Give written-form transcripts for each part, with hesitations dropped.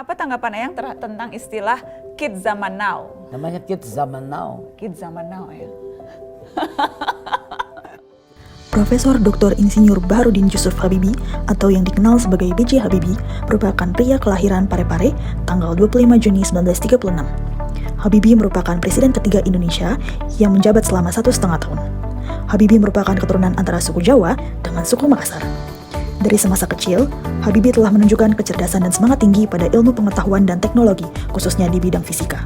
Apa tanggapan Eyang tentang istilah kids zaman now? Namanya kids zaman now. Kids zaman now ya. Profesor Dr. Insinyur Baharudin Yusuf Habibie atau yang dikenal sebagai B.J. Habibie merupakan pria kelahiran Parepare tanggal 25 Juni 1936. Habibie merupakan presiden ketiga Indonesia yang menjabat selama 1,5 tahun. Habibie merupakan keturunan antara suku Jawa dengan suku Makassar. Dari semasa kecil, Habibie telah menunjukkan kecerdasan dan semangat tinggi pada ilmu pengetahuan dan teknologi, khususnya di bidang fisika.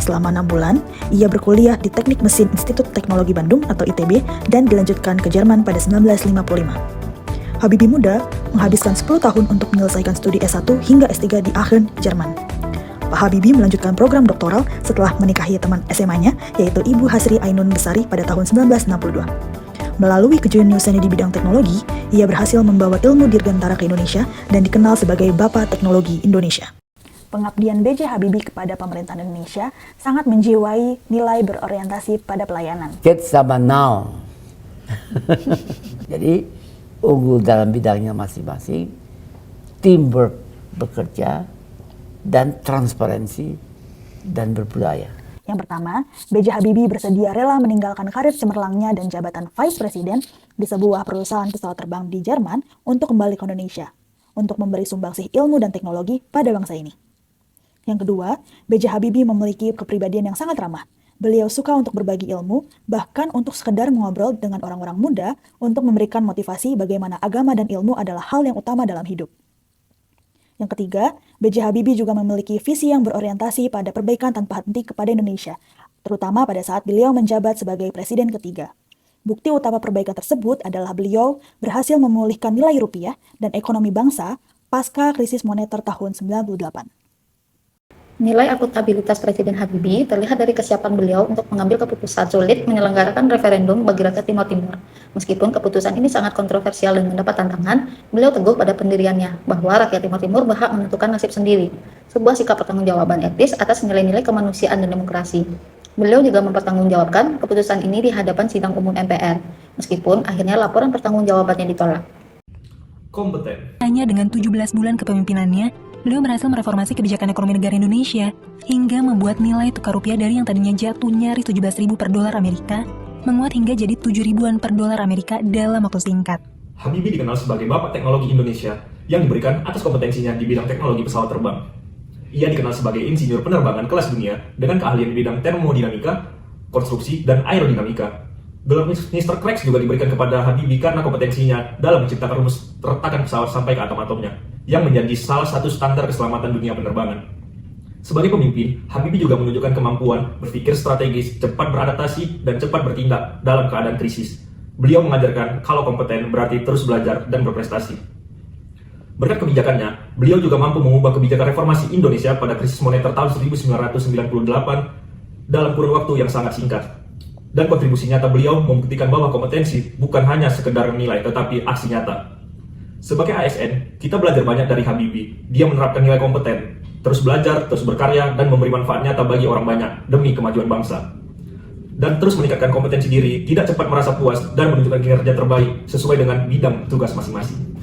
Selama 6 bulan, ia berkuliah di Teknik Mesin Institut Teknologi Bandung atau ITB dan dilanjutkan ke Jerman pada 1955. Habibie muda menghabiskan 10 tahun untuk menyelesaikan studi S1 hingga S3 di Aachen, Jerman. Pak Habibie melanjutkan program doktoral setelah menikahi teman SMA-nya, yaitu Ibu Hasri Ainun Besari pada tahun 1962. Melalui kejeniusannya di bidang teknologi, ia berhasil membawa ilmu dirgantara ke Indonesia dan dikenal sebagai Bapak Teknologi Indonesia. Pengabdian B.J. Habibie kepada pemerintahan Indonesia sangat menjiwai nilai berorientasi pada pelayanan. Kids zaman now. Jadi unggul dalam bidangnya masing-masing, teamwork bekerja, dan transparansi dan berbudaya. Yang pertama, B.J. Habibie bersedia rela meninggalkan karir cemerlangnya dan jabatan Vice President di sebuah perusahaan pesawat terbang di Jerman untuk kembali ke Indonesia, untuk memberi sumbangsih ilmu dan teknologi pada bangsa ini. Yang kedua, B.J. Habibie memiliki kepribadian yang sangat ramah. Beliau suka untuk berbagi ilmu, bahkan untuk sekedar mengobrol dengan orang-orang muda untuk memberikan motivasi bagaimana agama dan ilmu adalah hal yang utama dalam hidup. Yang ketiga, B.J. Habibie juga memiliki visi yang berorientasi pada perbaikan tanpa henti kepada Indonesia, terutama pada saat beliau menjabat sebagai presiden ketiga. Bukti utama perbaikan tersebut adalah beliau berhasil memulihkan nilai rupiah dan ekonomi bangsa pasca krisis moneter tahun 98. Nilai akuntabilitas Presiden Habibie terlihat dari kesiapan beliau untuk mengambil keputusan sulit menyelenggarakan referendum bagi rakyat Timor Timur. Meskipun keputusan ini sangat kontroversial dan mendapat tantangan, beliau teguh pada pendiriannya bahwa rakyat Timor Timur berhak menentukan nasib sendiri, sebuah sikap pertanggungjawaban etis atas nilai-nilai kemanusiaan dan demokrasi. Beliau juga mempertanggungjawabkan keputusan ini di hadapan sidang umum MPR, meskipun akhirnya laporan pertanggungjawabannya ditolak. Kompeten. Hanya dengan 17 bulan kepemimpinannya, beliau berhasil mereformasi kebijakan ekonomi negara Indonesia hingga membuat nilai tukar rupiah dari yang tadinya jatuh nyaris 17.000 per dolar Amerika menguat hingga jadi 7.000-an per dolar Amerika dalam waktu singkat. Habibie dikenal sebagai Bapak Teknologi Indonesia yang diberikan atas kompetensinya di bidang teknologi pesawat terbang. Ia dikenal sebagai insinyur penerbangan kelas dunia dengan keahlian di bidang termodinamika, konstruksi, dan aerodinamika. Gelar Mr. Cracks juga diberikan kepada Habibie karena kompetensinya dalam menciptakan rumus retakan pesawat sampai ke atom-atomnya, yang menjadi salah satu standar keselamatan dunia penerbangan. Sebagai pemimpin, Habibie juga menunjukkan kemampuan berpikir strategis, cepat beradaptasi, dan cepat bertindak dalam keadaan krisis. Beliau mengajarkan kalau kompeten berarti terus belajar dan berprestasi. Berkat kebijakannya, beliau juga mampu mengubah kebijakan reformasi Indonesia pada krisis moneter tahun 1998 dalam kurun waktu yang sangat singkat. Dan kontribusi nyata beliau membuktikan bahwa kompetensi bukan hanya sekedar nilai, tetapi aksi nyata. Sebagai ASN, kita belajar banyak dari Habibie. Dia menerapkan nilai kompeten, terus belajar, terus berkarya, dan memberi manfaat nyata bagi orang banyak demi kemajuan bangsa. Dan terus meningkatkan kompetensi diri, tidak cepat merasa puas, dan menunjukkan kinerja terbaik sesuai dengan bidang tugas masing-masing.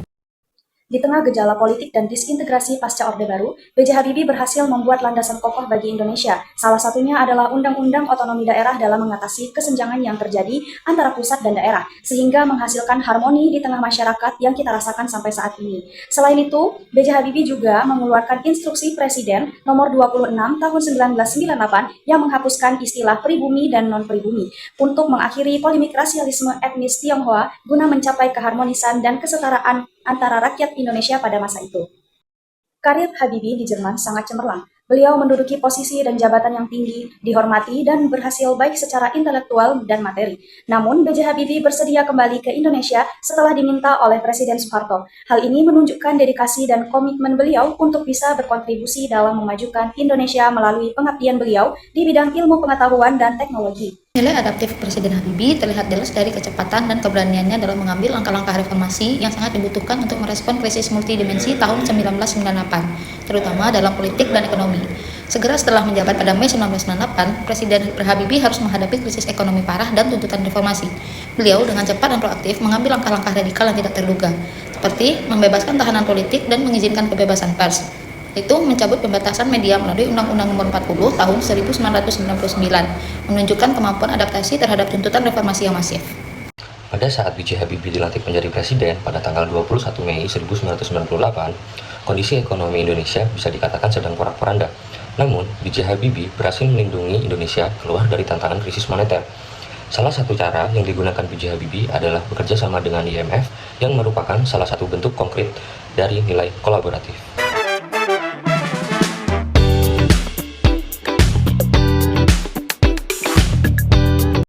Di tengah gejala politik dan disintegrasi pasca Orde Baru, B.J. Habibie berhasil membuat landasan kokoh bagi Indonesia. Salah satunya adalah Undang-Undang Otonomi Daerah dalam mengatasi kesenjangan yang terjadi antara pusat dan daerah, sehingga menghasilkan harmoni di tengah masyarakat yang kita rasakan sampai saat ini. Selain itu, B.J. Habibie juga mengeluarkan Instruksi Presiden nomor 26 tahun 1998 yang menghapuskan istilah pribumi dan non-pribumi untuk mengakhiri polemik rasialisme etnis Tionghoa guna mencapai keharmonisan dan kesetaraan antara rakyat Indonesia pada masa itu. Karir Habibie di Jerman sangat cemerlang. Beliau menduduki posisi dan jabatan yang tinggi, dihormati dan berhasil baik secara intelektual dan materi. Namun, B.J. Habibie bersedia kembali ke Indonesia setelah diminta oleh Presiden Soeharto. Hal ini menunjukkan dedikasi dan komitmen beliau untuk bisa berkontribusi dalam memajukan Indonesia melalui pengabdian beliau di bidang ilmu pengetahuan dan teknologi. Nilai adaptif Presiden Habibie terlihat jelas dari kecepatan dan keberaniannya dalam mengambil langkah-langkah reformasi yang sangat dibutuhkan untuk merespon krisis multidimensi tahun 1998, terutama dalam politik dan ekonomi. Segera setelah menjabat pada Mei 1998, Presiden Habibie harus menghadapi krisis ekonomi parah dan tuntutan reformasi. Beliau dengan cepat dan proaktif mengambil langkah-langkah radikal yang tidak terduga, seperti membebaskan tahanan politik dan mengizinkan kebebasan pers. yaitu mencabut pembatasan media melalui Undang-Undang Nomor 40 Tahun 1999, menunjukkan kemampuan adaptasi terhadap tuntutan reformasi yang masif. Pada saat B.J. Habibie dilantik menjadi presiden pada tanggal 21 Mei 1998, kondisi ekonomi Indonesia bisa dikatakan sedang porak-poranda. Namun, B.J. Habibie berhasil melindungi Indonesia keluar dari tantangan krisis moneter. Salah satu cara yang digunakan B.J. Habibie adalah bekerja sama dengan IMF yang merupakan salah satu bentuk konkret dari nilai kolaboratif.